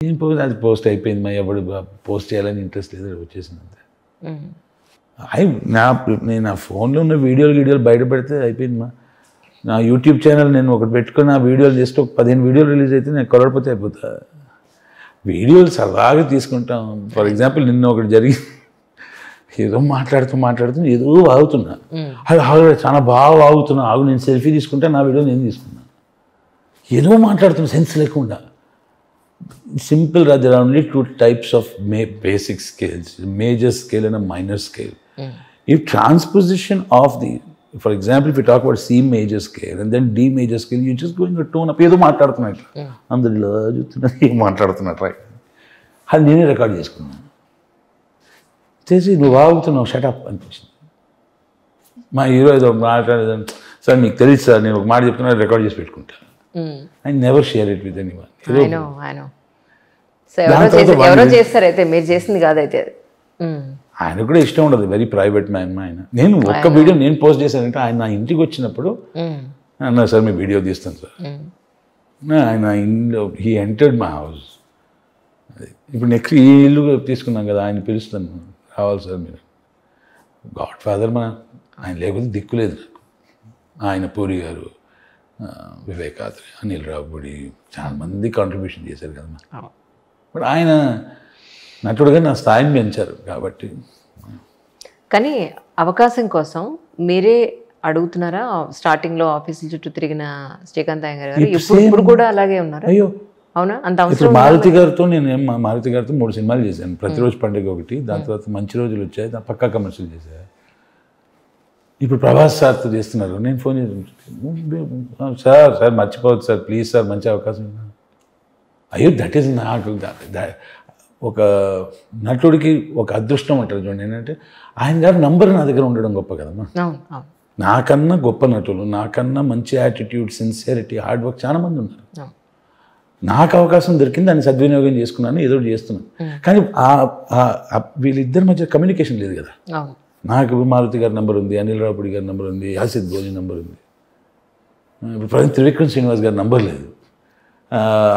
నేను పోస్ట్ అది పోస్ట్ అయిపోయింది మా ఎవడు పోస్ట్ చేయాలని ఇంట్రెస్ట్ లేదు వచ్చేసింది అంతే. నేను నా ఫోన్లో ఉన్న వీడియోలు బయట పెడితే అయిపోయింది మా. నా యూట్యూబ్ ఛానల్ నేను ఒకటి పెట్టుకుని నా వీడియోలు జస్ట్ ఒక 15 వీడియోలు రిలీజ్ అయితే నేను కొలడిపోతే అయిపోతా. వీడియోలు సరదాగా తీసుకుంటాం. ఫర్ ఎగ్జాంపుల్ నిన్న ఒకటి జరిగి ఏదో మాట్లాడుతూ ఏదో వాగుతున్నా, అది చాలా బాగా వాగుతున్నా, ఆగు నేను సెల్ఫీ తీసుకుంటా, నా వీడియో నేను తీసుకున్నా, ఏదో మాట్లాడుతున్నా సెన్స్ లేకుండా. Simple, there are only 2 types of basic scales, major scale and a minor scale. If transposition of the, for example, if you talk about C major scale and then D major scale, you're just going a tone up. ఏదో మాట్లాడుతున్నట్టు అందరు ఇలా చూస్తున్నారు, ఏం మాట్లాడుతున్నట్టు అది నేనే record చేసుకున్నాను. చేసి నువ్వు వాగుతున్నావు షటప్ అనిపించింది. మా హీరో ఏదో మాట్లాడేదాన్ని, సార్ మీకు తెలియదు సార్ నేను ఒక మాట చెప్తున్నా రికార్డ్ చేసి పెట్టుకుంటాను. I never share it with anyone. I know. So ఎవరో చేస్తారైతే మీరు చేసింది కాదైతే. ఆయన కూడా ఇష్టం ఉండదు, వెరీ ప్రైవేట్ మ్యాన్ ఆయన. నేను ఒక్క వీడియో నేను పోస్ట్ చేశానంటే ఆయన నా ఇంటికి వచ్చినప్పుడు అన్నా సార్ మీ వీడియో తీస్తాను సార్. ఆయన ఇంట్లో హీ ఎంటర్డ్ మై హౌస్. ఇప్పుడు నెక్స్ట్ ఈ ఇల్లు తీసుకున్నాం కదా, ఆయన పిలుస్తాను రావాలి సార్ మీరు. గాడ్ ఫాదర్ మా ఆయన లేకపోతే దిక్కులేదు నాకు. ఆయన పూరి గారు, వివేకాద్రి, అనిల్ రావుపూడి చాలా మంది కాంట్రిబ్యూషన్ చేశారు కదా. బట్ ఆయన నటుడుగా నా స్థాయిని పెంచారు కాబట్టి. కానీ అవకాశం కోసం మీరే అడుగుతున్నారా? స్టార్టింగ్లో ఆఫీసుల చుట్టూ తిరిగిన శ్రీకాంత్ అయ్యంగార్ గారు ఇప్పుడు కూడా అలాగే ఉన్నారు. అయ్యో అవునా? అంత ఇప్పుడు మారుతి గారితో మారుతి గారితో 3 సినిమాలు చేశాను. ప్రతిరోజు పండుగ ఒకటి, దాని తర్వాత మంచి రోజులు వచ్చాయి, దాని పక్కా కమర్షియల్ చేశాను. ఇప్పుడు ప్రభాస్ సార్తో చేస్తున్నారు. నేను ఫోన్ చేసి సార్ మర్చిపోవద్దు సార్ ప్లీజ్ సార్, మంచి అవకాశం. అయ్యో దట్ ఈస్ నాకు ఒక నటుడికి ఒక అదృష్టం అంటారు చూడండి. ఏంటంటే ఆయన గారి నంబర్ నా దగ్గర ఉండడం గొప్ప కదమ్మా. నాకన్నా గొప్ప నటులు, నాకన్నా మంచి యాటిట్యూడ్, సిన్సియరిటీ, హార్డ్ వర్క్ చాలా మంది ఉన్నారు. నాకు అవకాశం దొరికింది, దాన్ని సద్వినియోగం చేసుకున్నాను, ఏదో చేస్తున్నాను. కానీ వీళ్ళిద్దరి మధ్య కమ్యూనికేషన్ లేదు కదా. నాకు మారుతి గారి నెంబర్ ఉంది, అనిల్ రావుపూడి గారి నెంబర్ ఉంది, యాసిద్ గోని నెంబర్ ఉంది. ఇప్పుడు త్రివిక్రమ్ శ్రీనివాస్ గారి నెంబర్ లేదు.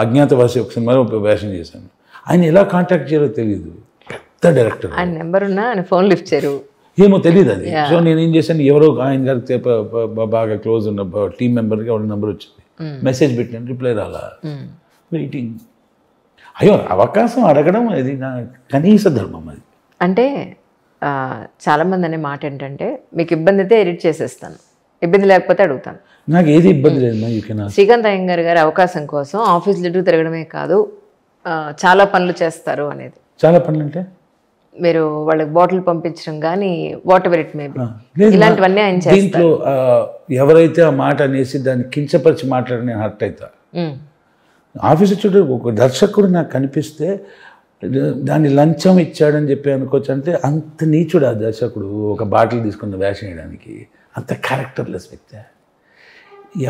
అజ్ఞాతవాసి ఒక సినిమాలో వేషం చేశాను. ఆయన ఎలా కాంటాక్ట్ చేయాలో తెలియదు. పెద్ద డైరెక్టర్, ఆయన నెంబర్ ఉన్నా ఆయన ఫోన్ లిఫ్ట్ చేయరు, ఏమో తెలియదు అది. సో నేను ఏం చేశాను, ఎవరో ఆయన గారికి బాగా క్లోజ్ ఉన్న టీం మెంబర్కి ఎవరి నెంబర్ వచ్చింది, మెసేజ్ పెట్టాను, రిప్లై రాలా, వెయిటింగ్. అయ్యో అవకాశం అడగడం అది నా కనీస ధర్మం. అది అంటే చాలామంది అనే మాట ఏంటంటే మీకు ఇబ్బంది అయితే ఎడిట్ చేసేస్తాను, ఇబ్బంది లేకపోతే అడుగుతాను. నాకు ఏది ఇబ్బంది లేదు. శ్రీకాంత్ అయ్యంగార్ గారి అవకాశం కోసం ఆఫీస్ లిటూ తిరగడమే కాదు, చాలా పనులు చేస్తారు అనేది. చాలా పనులు అంటే మీరు వాళ్ళకి బాటిల్ పంపించడం కానీ what ever it may be, ఇలాంటివన్నీ ఆయన చేస్తారు. దీంట్లో ఎవరైతే ఆ మాట అనేసి దాన్ని కించపరిచి మాట్లాడి నేను హర్ట్ అవుతా. ఆఫీస్ చుట్టూ ఒక దర్శకుడు నాకు కనిపిస్తే దాన్ని లంచం ఇచ్చాడని చెప్పి అనుకోవచ్చు. అంటే అంత నీచుడు ఆ దర్శకుడు, ఒక బాటిల్ తీసుకున్న వేషం వేయడానికి. అంత క్యారెక్టర్లెస్ వ్యక్తి.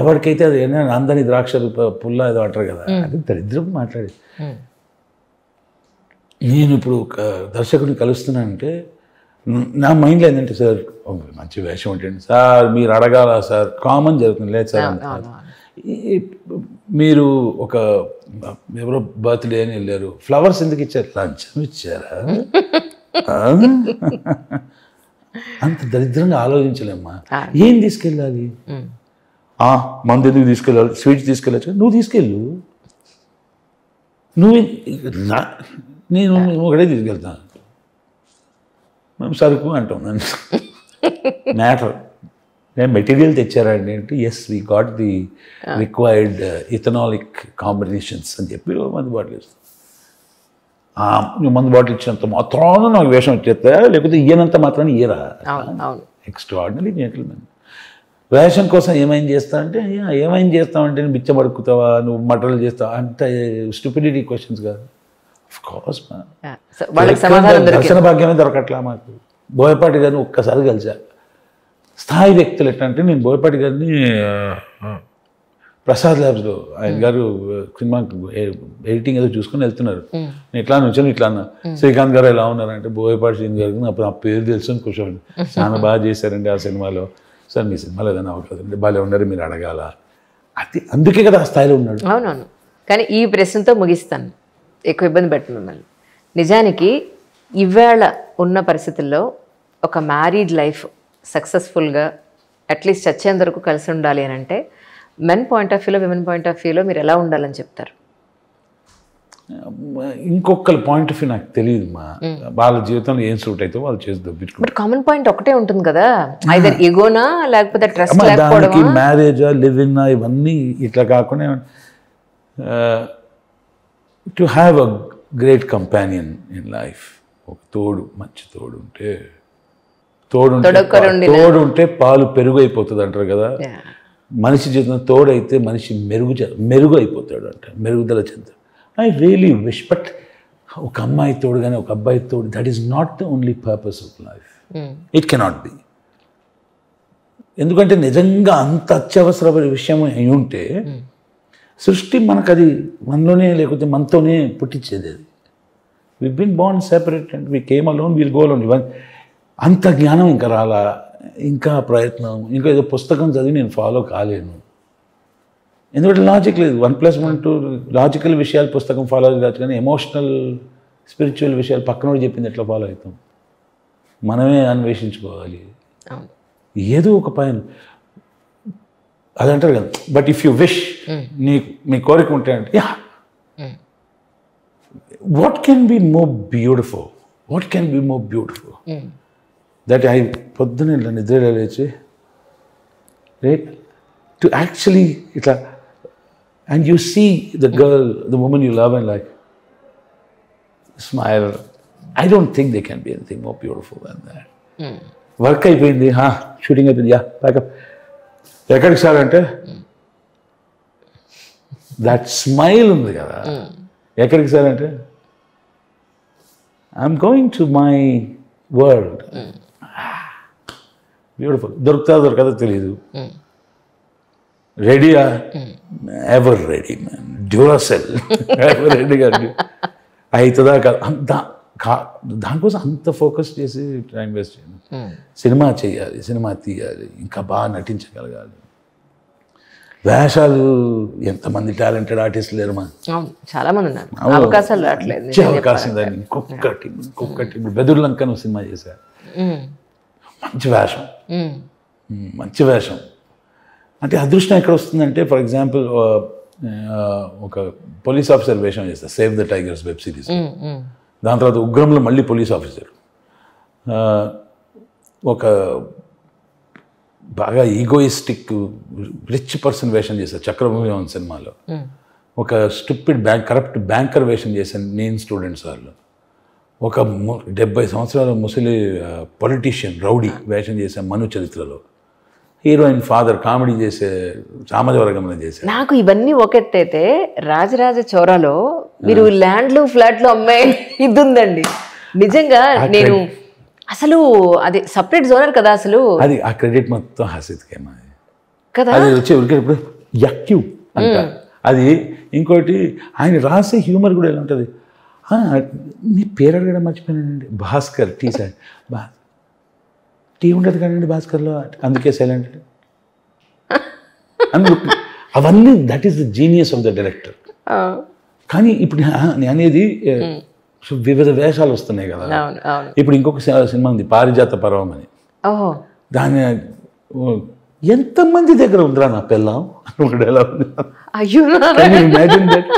ఎవరికైతే అది అందని ద్రాక్ష పుల్ల ఏదో అంటారు కదా, అది దరిద్రం మాట్లాడేది. నేను ఇప్పుడు ఒక దర్శకుడిని కలుస్తున్నానంటే నా మైండ్లో ఏంటంటే, సార్ మంచి వేషం ఉంటుంది సార్, మీరు అడగాల సార్, కామన్ జరుగుతుంది లేదు సార్. మీరు ఒక ఎవరో బర్త్డే అని వెళ్ళారు, ఫ్లవర్స్ ఎందుకు ఇచ్చారు, లంచం ఇచ్చారా? అంత దరిద్రంగా ఆలోచించలేమ్మా. ఏం తీసుకెళ్ళాలి, మందు ఎందుకు తీసుకెళ్ళాలి, స్వీట్స్ తీసుకెళ్ళచ్చు, నువ్వు తీసుకెళ్ళు, నేను ఒకటే తీసుకెళ్తాను, మేము సరుకు అంటాం. నన్ను మ్యాటర్ నేను మెటీరియల్ తెచ్చారా అంటే, yes we got the required ethanolic combinations అని చెప్పి మందు బాటిల్ ఇస్తాను. నువ్వు మందు బాటిల్ ఇచ్చినంత మాత్రాన నాకు వేషం వచ్చేస్తా, లేకపోతే ఇయ్యనంత మాత్రాన్ని ఇయ్యరా. Extraordinary gentlemen. వేషం కోసం ఏమైనా చేస్తా అంటే, ఏమైనా చేస్తావంటే నువ్వు బిచ్చబడుకుతావా, నువ్వు మటలు చేస్తావా, అంత స్టూపిడిటీ క్వశ్చన్స్ కాదు. ఆఫ్ కోర్స్ దర్శన భాగ్యమే దొరకట్లా మాకు. బోయపాటి గారిని ఒక్కసారి కలిసా. స్థాయి వ్యక్తులు ఎట్లా అంటే, నేను బోయపాటి గారిని ప్రసాద్ ల్యాబ్స్లో ఆయన గారు సినిమా ఎడిటింగ్ ఏదో చూసుకొని వెళ్తున్నారు. నేను ఇట్లా నుంచొని ఇట్లా అన్నా, శ్రీకాంత్ గారు ఎలా ఉన్నారంటే, బోయపాటి శ్రీకాంత్ గారికి అప్పుడు నా పేరు తెలుసు అని కూర్చోండి, చాలా బాగా చేశారండి ఆ సినిమాలో, సార్ మీ సినిమాలో ఏదైనా అవకాశం అంటే బాగా ఉన్నారు, మీరు అడగాల. అది అందుకే కదా ఆ స్థాయిలో ఉన్నాడు. అవునవును. కానీ ఈ ప్రశ్నతో ముగిస్తాను. ఎక్కువ ఇబ్బంది పెట్టను మిమ్మల్ని. నిజానికి ఇవాళ ఉన్న పరిస్థితుల్లో ఒక మ్యారీడ్ లైఫ్ సక్సెస్ఫుల్గా అట్లీస్ట్ చచ్చేంత వరకు కలిసి ఉండాలి అని అంటే మెన్ పాయింట్ ఆఫ్ వ్యూలో, విమెన్ పాయింట్ ఆఫ్ వ్యూలో మీరు ఎలా ఉండాలని చెప్తారు? ఇంకొకరి పాయింట్ ఆఫ్ వ్యూ నాకు తెలియదు మా, వాళ్ళ జీవితంలో ఏం సూట్ అయితే వాళ్ళు చేసి దొబ్బించుకుంటారు. బట్ కామన్ పాయింట్ ఒకటే ఉంటుంది కదా, ఐదర్ ఎగోనా లేకపోతే ట్రస్ట్ దానికి లేకపోవడమా? మ్యారేజా లివింగ్ ఇవన్నీ ఇట్లా కాకుండా to have a great companion in life. ఒక తోడు, మంచి తోడు ఉంటే తోడు ఉంటే పాలు పెరుగు అయిపోతుంది అంటారు కదా. మనిషి జీవితంలో తోడైతే మనిషి మెరుగు అయిపోతాడు అంట, మెరుగుదల చెందుతాడు. ఐ రియలీ విష్, బట్ ఒక అమ్మాయి తోడు కానీ ఒక అబ్బాయి తోడు, that is not the only purpose of life. It cannot be. ఎందుకంటే నిజంగా అంత అత్యవసరమైన విషయం అయి ఉంటే సృష్టి మనకు అది మనలోనే లేకపోతే మనతోనే పుట్టించేది. అది we been born separate and we came alone, will go alone. అంత జ్ఞానం ఇంకా రాలా, ఇంకా ప్రయత్నం, ఇంకా ఏదో పుస్తకం చదివి నేను ఫాలో కాలేను. ఎందుకంటే లాజిక్ లేదు. 1+1 లాజికల్ విషయాలు పుస్తకం ఫాలో కాదు, కానీ ఎమోషనల్ స్పిరిచువల్ విషయాలు పక్కనోడు చెప్పింది ఎట్లా ఫాలో అవుతాం? మనమే అన్వేషించుకోవాలి. ఏదో ఒక పైన అది అంటారు కదా. బట్ ఇఫ్ యూ విష్, మీ కోరిక ఉంటే అంటే yeah, what can be more beautiful, what can be more beautiful that I పొద్దున్న నిద్ర లేచి టు యాక్చువల్లీ ఇట్లా, and you see the girl, the woman you love and like smile. I don't think there can be anything more beautiful than that. Work అయిపోయింది, shooting అయిపోయింది, yeah packup, ఎక్కడికి sir అంటే that smile ఉంది కదా. ఎక్కడికి sir అంటే I'm going to my world. Beautiful. దొరకదో తెలియదు. రెడీయా? Ever ready man, Duracell ever రెడీగా అవుతుందా కదా. దానికోసం అంత ఫోకస్ చేసి టైం వేస్ట్ చేయను. సినిమా చేయాలి, సినిమా తీయాలి, ఇంకా బాగా నటించగలగాలి. వేషాలు, ఎంతమంది టాలెంటెడ్ ఆర్టిస్టులు లేరు మా, చాలా మంది ఉన్నారు, అవకాశాలు రావట్లేదు. అవకాశం దాన్ని ఇంకొకటి బెదుర్లంక సినిమా చేశారు, మంచి వేషం, మంచి వేషం. అంటే అదృష్టం ఎక్కడ వస్తుందంటే, ఫర్ ఎగ్జాంపుల్ ఒక పోలీస్ ఆఫీసర్ వేషం చేస్తారు save the tigers web series. దాని తర్వాత ఉగ్రంలో మళ్ళీ పోలీస్ ఆఫీసర్, ఒక బాగా ఈగోయిస్టిక్ రిచ్ పర్సన్ వేషం చేశారు చక్రవ్యూహం సినిమాలో. ఒక స్టూపిడ్ కరప్ట్ బ్యాంకర్ వేషం చేశాను నేను స్టూడెంట్స్ వాళ్ళు. ఒక 70 సంవత్సరాల ముసలి పొలిటీషియన్ రౌడీ వేషం చేశాను మను చరిత్రలో. హీరోయిన్ ఫాదర్ కామెడీ చేసే సామాజవర్గంలో చేసే. నాకు ఇవన్నీ ఒకటైతే రాజరాజ చోరాలో మీరు ల్యాండ్లు ఫ్లాట్లు అమ్మే ఇది ఉందండి. నిజంగా నేను అసలు అది సపరేట్ జోనర్ కదా అసలు. అది ఆ క్రెడిట్ మొత్తం హసిద్కే కదా. అది వచ్చే ఉరికేటప్పుడు యక్యూ అంట. అది ఇంకోటి ఆయన రాసే హ్యూమర్ కూడా ఎలా ఉంటుంది. నీ పేరు అడగడం మర్చిపోయానండి, భాస్కర్ టీ సార్, టీ ఉంటుంది కదండి భాస్కర్లో, అందుకే సైలెంట్. అవన్నీ that is the genius of the director. కానీ ఇప్పుడు నేను అనేది వివిధ వేషాలు వస్తున్నాయి కదా. ఇప్పుడు ఇంకొక సినిమా ఉంది పారిజాత పర్వం అని. దాని ఎంతమంది దగ్గర ఉందిరా నా పెళ్ళాం ఎలా ఉంది. Imagine that.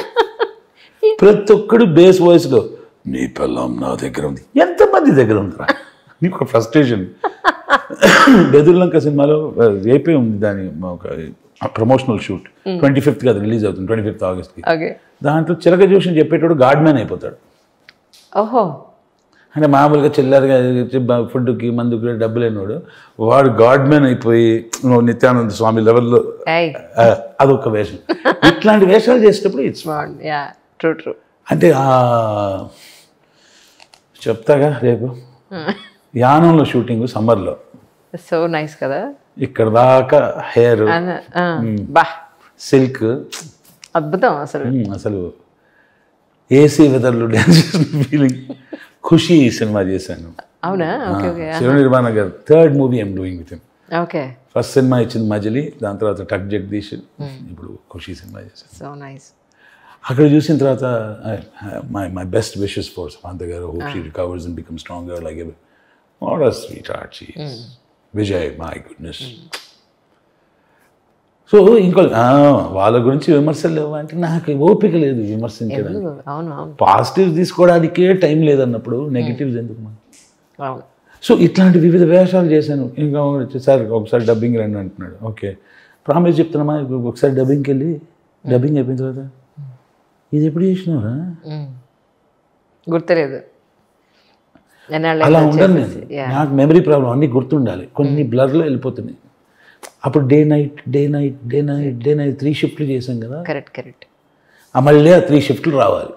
ప్రతి ఒక్కడు బేస్ వాయిస్లో నీ పెళ్ళాం నా దగ్గర ఉంది, ఎంతమంది దగ్గర ఉందిరా. నీకు ఒక ఫ్రస్ట్రేషన్. బెదుర్లంక సినిమాలో రేపే ఉంది దాని ఒక ప్రమోషనల్ షూట్. 25th అది రిలీజ్ అవుతుంది, 25th ఆగస్ట్కి. దాంట్లో చిలక జోషి చెప్పేటోడు గాడ్ మ్యాన్ అయిపోతాడు. ఓహో. అంటే మామూలుగా చిల్లరగా ఫుడ్కి మందుకి డబ్బు లేనివాడు వాడు గాడ్ మ్యాన్ అయిపోయి నిత్యానంద స్వామి లెవెల్లో అదొక వేషం. ఇట్లాంటి వేషాలు చేసేటప్పుడు ఇట్స్ ట్రూ. అంటే చెప్తాగా రేపు యానంలో షూటింగ్ సమ్మర్లో. సో నైస్ కదా. ఇక్కడ దాకా హెయిర్ సిల్క్ అద్భుతం అసలు. అసలు ఏసీ వెదర్లో డ్యాన్స్ చేసిన ఫీలింగ్. ఖుషి సినిమా చేశాను. అవునా? Shiva Nirvana garu 3rd movie I'm doing with him. Okay. First cinema ఇచ్చింది మజిలీ, దాని తర్వాత టక్ జగదీష్, ఇప్పుడు ఖుషి సినిమా చేశాను. So nice. అక్కడ చూసిన తర్వాత my best wishes for Samantha garu, hope she recovers and become stronger like what a sweet heart she is. Vijay, my goodness. So ఇంకో వాళ్ళ గురించి విమర్శలు లేవు అంటే నాకు ఓపిక లేదు విమర్శించడానికి. అవును అవును పాజిటివ్స్ తీసుకోవడానికే టైం లేదన్నప్పుడు నెగిటివ్స్ ఎందుకు మనం? అవును. సో ఇట్లాంటి వివిధ వేషాలు చేశాను. ఇంకా సార్ ఒకసారి డబ్బింగ్ రండి అంటున్నాడు. ఓకే ప్రామిస్ చెప్తున్నామా, ఒకసారి డబ్బింగ్కి వెళ్ళి డబ్బింగ్ అయిపోయిన తర్వాత ఇది ఎప్పుడు చేసినారా గుర్తులేదు. అలా ఉండను నేను. నాకు మెమరీ ప్రాబ్లం, అన్నీ గుర్తుండాలి. కొన్ని బ్లర్లో వెళ్ళిపోతున్నాయి. అప్పుడు డే నైట్ 3 షిఫ్ట్లు చేశాం కదా. Correct correct. మళ్ళీ ఆ 3 షిఫ్ట్లు రావాలి.